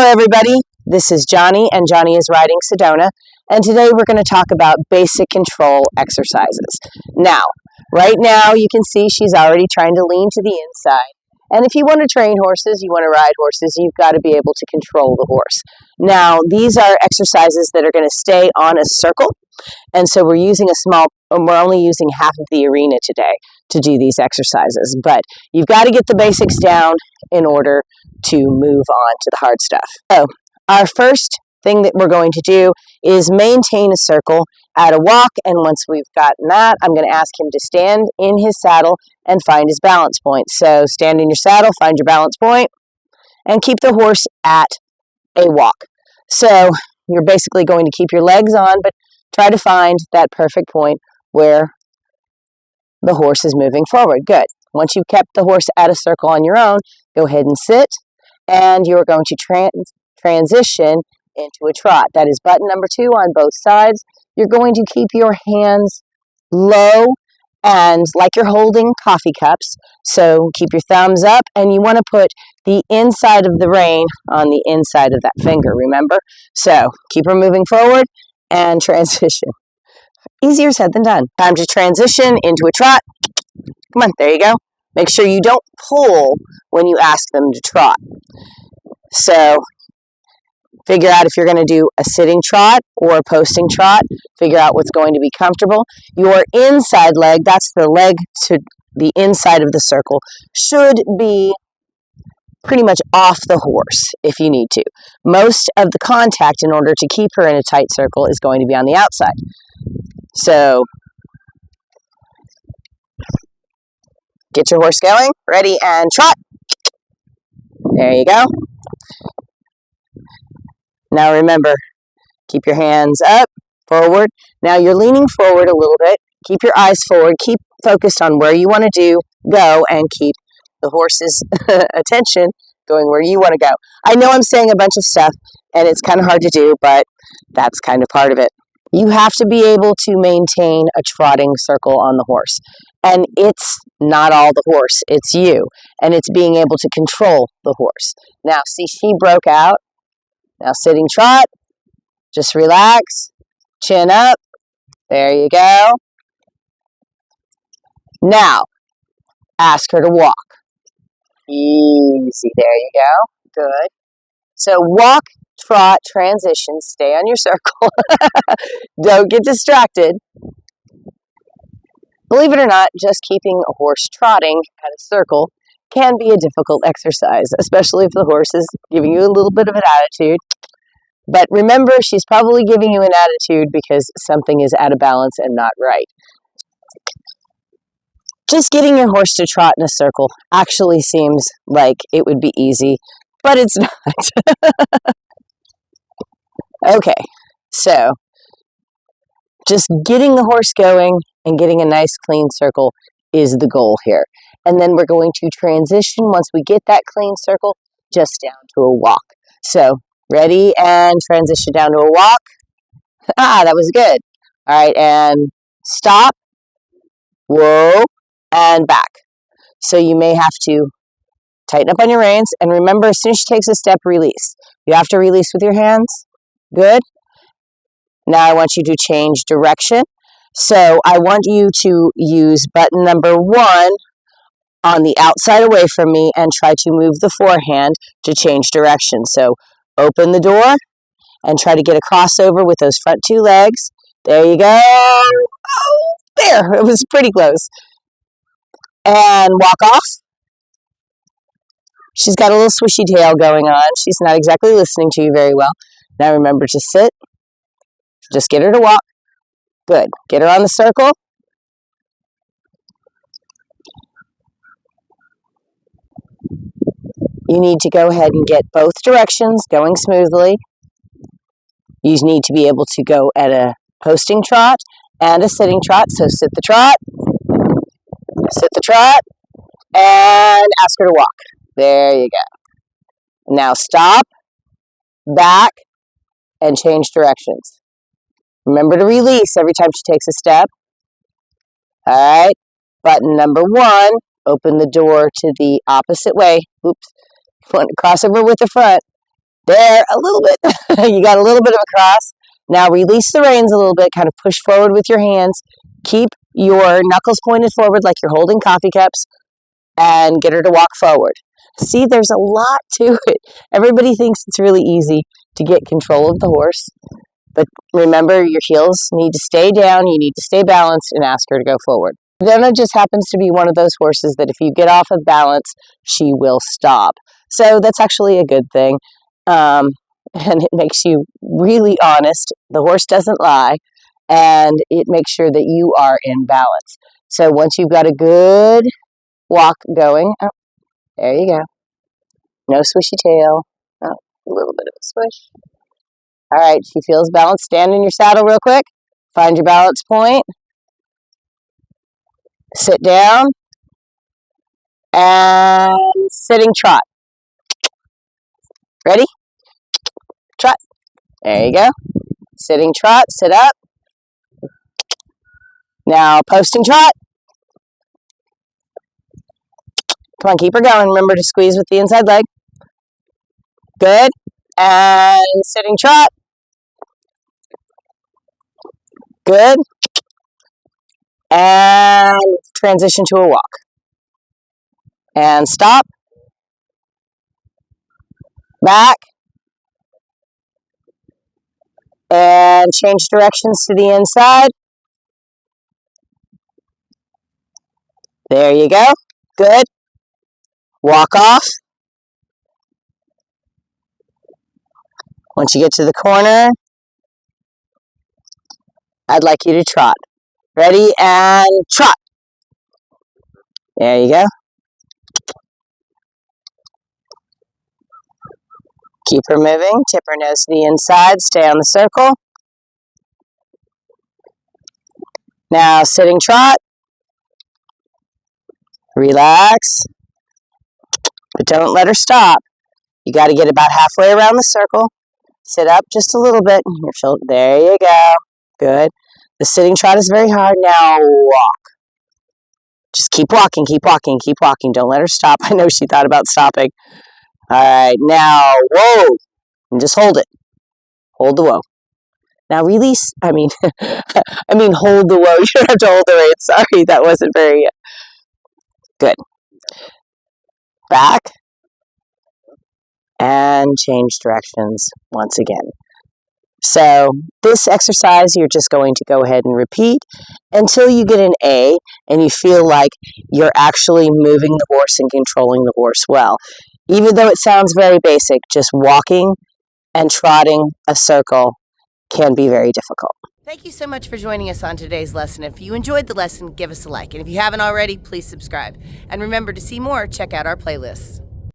Hello everybody, this is Johnny and Johnny is riding Sedona, and today we're going to talk about basic control exercises. Now, right now you can see she's already trying to lean to the inside, and if you want to train horses, you want to ride horses, you've got to be able to control the horse. Now, these are exercises that are going to stay on a circle, and so we're only using half of the arena today to do these exercises, but you've got to get the basics down in order to move on to the hard stuff. So, our first thing that we're going to do is maintain a circle at a walk, and once we've gotten that, I'm going to ask him to stand in his saddle and find his balance point. So, stand in your saddle, find your balance point, and keep the horse at a walk. So, you're basically going to keep your legs on, but try to find that perfect point where the horse is moving forward. Good. Once you've kept the horse at a circle on your own, go ahead and sit, and you're going to transition into a trot. That is button number 2 on both sides. You're going to keep your hands low and like you're holding coffee cups. So keep your thumbs up, and you want to put the inside of the rein on the inside of that finger, remember? So keep her moving forward and transition. Easier said than done. Time to transition into a trot. Come on, there you go. Make sure you don't pull when you ask them to trot. So, figure out if you're going to do a sitting trot or a posting trot. Figure out what's going to be comfortable. Your inside leg, that's the leg to the inside of the circle, should be pretty much off the horse if you need to. Most of the contact in order to keep her in a tight circle is going to be on the outside. So, get your horse going, ready, and trot. There you go. Now remember, keep your hands up, forward. Now you're leaning forward a little bit. Keep your eyes forward. Keep focused on where you want to go, and keep the horse's attention going where you want to go. I know I'm saying a bunch of stuff, and it's kind of hard to do, but that's kind of part of it. You have to be able to maintain a trotting circle on the horse. And it's not all the horse, it's you. And it's being able to control the horse. Now, see, she broke out. Now, sitting trot. Just relax. Chin up. There you go. Now, ask her to walk. Easy. There you go. Good. So, walk, trot, transition, stay on your circle. Don't get distracted. Believe it or not, just keeping a horse trotting at a circle can be a difficult exercise, especially if the horse is giving you a little bit of an attitude. But remember, she's probably giving you an attitude because something is out of balance and not right. Just getting your horse to trot in a circle actually seems like it would be easy, but it's not. Okay, so just getting the horse going and getting a nice clean circle is the goal here. And then we're going to transition, once we get that clean circle, just down to a walk. So, ready, and transition down to a walk. That was good. All right, and stop, whoa, and back. So you may have to tighten up on your reins, and remember, as soon as she takes a step, release. You have to release with your hands. Good. Now I want you to change direction. So I want you to use button number 1 on the outside away from me and try to move the forehand to change direction. So open the door and try to get a crossover with those front 2 legs. There you go. Oh, there. It was pretty close. And walk off. She's got a little swishy tail going on. She's not exactly listening to you very well. Now remember to sit. Just get her to walk. Good. Get her on the circle. You need to go ahead and get both directions going smoothly. You need to be able to go at a posting trot and a sitting trot. So sit the trot, and ask her to walk. There you go. Now stop, back, and change directions. Remember to release every time she takes a step. All right. Button number 1, open the door to the opposite way. Oops. Crossover with the front. There, a little bit. You got a little bit of a cross. Now release the reins a little bit, kind of push forward with your hands. Keep your knuckles pointed forward like you're holding coffee cups, and get her to walk forward. See, there's a lot to it. Everybody thinks it's really easy to get control of the horse, but remember, your heels need to stay down, you need to stay balanced, and ask her to go forward. Sedona just happens to be one of those horses that if you get off of balance, she will stop. So that's actually a good thing. And it makes you really honest. The horse doesn't lie, and it makes sure that you are in balance. So once you've got a good walk going, oh, there you go. No swishy tail. Oh, a little bit of a swish. All right, she feels balanced. Stand in your saddle real quick. Find your balance point. Sit down. And sitting trot. Ready? Trot. There you go. Sitting trot, sit up. Now posting trot. Come on, keep her going. Remember to squeeze with the inside leg. Good. And sitting trot. Good. And transition to a walk. And stop. Back. And change directions to the inside. There you go. Good. Walk off. Once you get to the corner, I'd like you to trot. Ready, and trot. There you go. Keep her moving. Tip her nose to the inside. Stay on the circle. Now sitting trot. Relax. But don't let her stop. You got to get about halfway around the circle. Sit up just a little bit. Your shoulder. There you go. Good. The sitting trot is very hard. Now walk. Just keep walking, keep walking, keep walking. Don't let her stop. I know she thought about stopping. All right, now whoa. And just hold it. Hold the whoa. Now release. I mean hold the whoa. You don't have to hold the reins. Sorry, that wasn't very good. Back. And change directions once again. So this exercise, you're just going to go ahead and repeat until you get an A and you feel like you're actually moving the horse and controlling the horse well. Even though it sounds very basic, just walking and trotting a circle can be very difficult. Thank you so much for joining us on today's lesson. If you enjoyed the lesson, give us a like. And if you haven't already, please subscribe. And remember, to see more, check out our playlists.